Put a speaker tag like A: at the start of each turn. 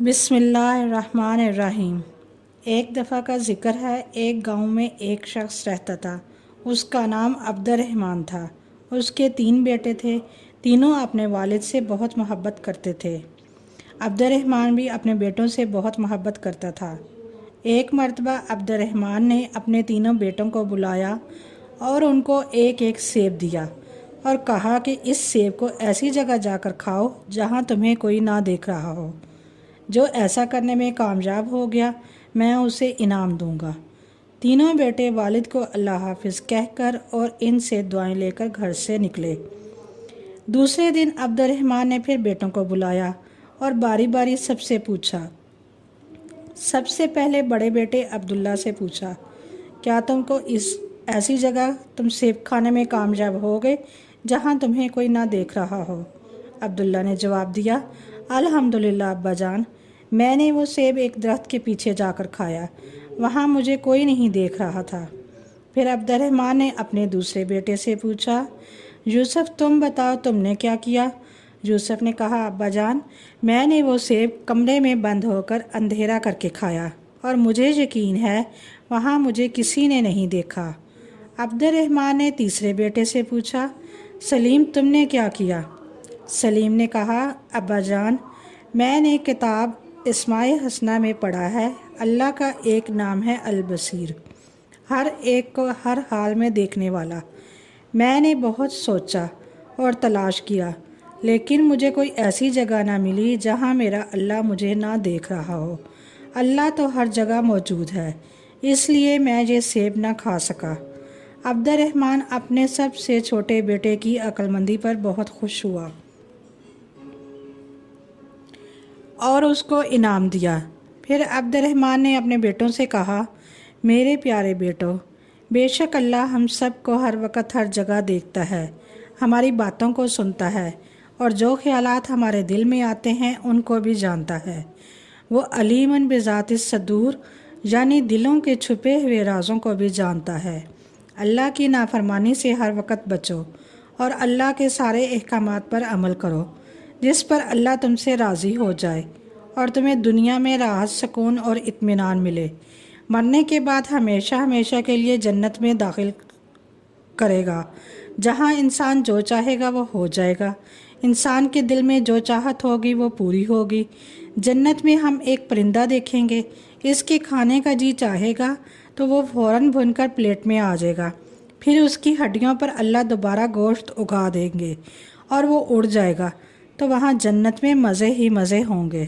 A: بسم اللہ الرحمن الرحیم۔ ایک دفعہ کا ذکر ہے، ایک گاؤں میں ایک شخص رہتا تھا۔ اس کا نام عبد الرحمن تھا۔ اس کے 3 بیٹے تھے، تینوں اپنے والد سے بہت محبت کرتے تھے۔ عبد الرحمن بھی اپنے بیٹوں سے بہت محبت کرتا تھا۔ ایک مرتبہ عبد الرحمن نے اپنے تینوں بیٹوں کو بلایا اور ان کو ایک ایک سیب دیا اور کہا کہ اس سیب کو ایسی جگہ جا کر کھاؤ جہاں تمہیں کوئی نہ دیکھ رہا ہو۔ جو ایسا کرنے میں کامیاب ہو گیا میں اسے انعام دوں گا۔ تینوں بیٹے والد کو اللہ حافظ کہہ کر اور ان سے دعائیں لے کر گھر سے نکلے۔ دوسرے دن عبد الرحمن نے پھر بیٹوں کو بلایا اور باری باری سب سے پوچھا۔ سب سے پہلے بڑے بیٹے عبداللہ سے پوچھا، کیا تم کو ایسی جگہ تم سیب کھانے میں کامیاب ہو گئے جہاں تمہیں کوئی نہ دیکھ رہا ہو؟ عبداللہ نے جواب دیا، الحمدللہ ابا جان، میں نے وہ سیب ایک درخت کے پیچھے جا کر کھایا، وہاں مجھے کوئی نہیں دیکھ رہا تھا۔ پھر عبد الرحمن نے اپنے دوسرے بیٹے سے پوچھا، یوسف تم بتاؤ تم نے کیا کیا؟ یوسف نے کہا، ابا جان، میں نے وہ سیب کمرے میں بند ہو کر اندھیرا کر کے کھایا اور مجھے یقین ہے وہاں مجھے کسی نے نہیں دیکھا۔ عبد الرحمن نے تیسرے بیٹے سے پوچھا، سلیم تم نے کیا کیا؟ سلیم نے کہا، ابا جان، میں نے کتاب اسماء حسنہ میں پڑھا ہے، اللہ کا ایک نام ہے البصیر، ہر ایک کو ہر حال میں دیکھنے والا۔ میں نے بہت سوچا اور تلاش کیا لیکن مجھے کوئی ایسی جگہ نہ ملی جہاں میرا اللہ مجھے نہ دیکھ رہا ہو۔ اللہ تو ہر جگہ موجود ہے، اس لیے میں یہ سیب نہ کھا سکا۔ عبد الرحمن اپنے سب سے چھوٹے بیٹے کی عقل مندی پر بہت خوش ہوا اور اس کو انعام دیا۔ پھر عبد الرحمن نے اپنے بیٹوں سے کہا، میرے پیارے بیٹو، بے شک اللہ ہم سب کو ہر وقت ہر جگہ دیکھتا ہے، ہماری باتوں کو سنتا ہے اور جو خیالات ہمارے دل میں آتے ہیں ان کو بھی جانتا ہے۔ وہ علیم بذات الصدور، یعنی دلوں کے چھپے ہوئے رازوں کو بھی جانتا ہے۔ اللہ کی نافرمانی سے ہر وقت بچو اور اللہ کے سارے احکامات پر عمل کرو جس پر اللہ تم سے راضی ہو جائے اور تمہیں دنیا میں راحت، سکون اور اطمینان ملے، مرنے کے بعد ہمیشہ ہمیشہ کے لیے جنت میں داخل کرے گا جہاں انسان جو چاہے گا وہ ہو جائے گا، انسان کے دل میں جو چاہت ہوگی وہ پوری ہوگی۔ جنت میں ہم ایک پرندہ دیکھیں گے، اس کے کھانے کا جی چاہے گا تو وہ فوراً بھن کر پلیٹ میں آ جائے گا، پھر اس کی ہڈیوں پر اللہ دوبارہ گوشت اگا دیں گے اور وہ اڑ جائے گا، تو وہاں جنت میں مزے ہی مزے ہوں گے۔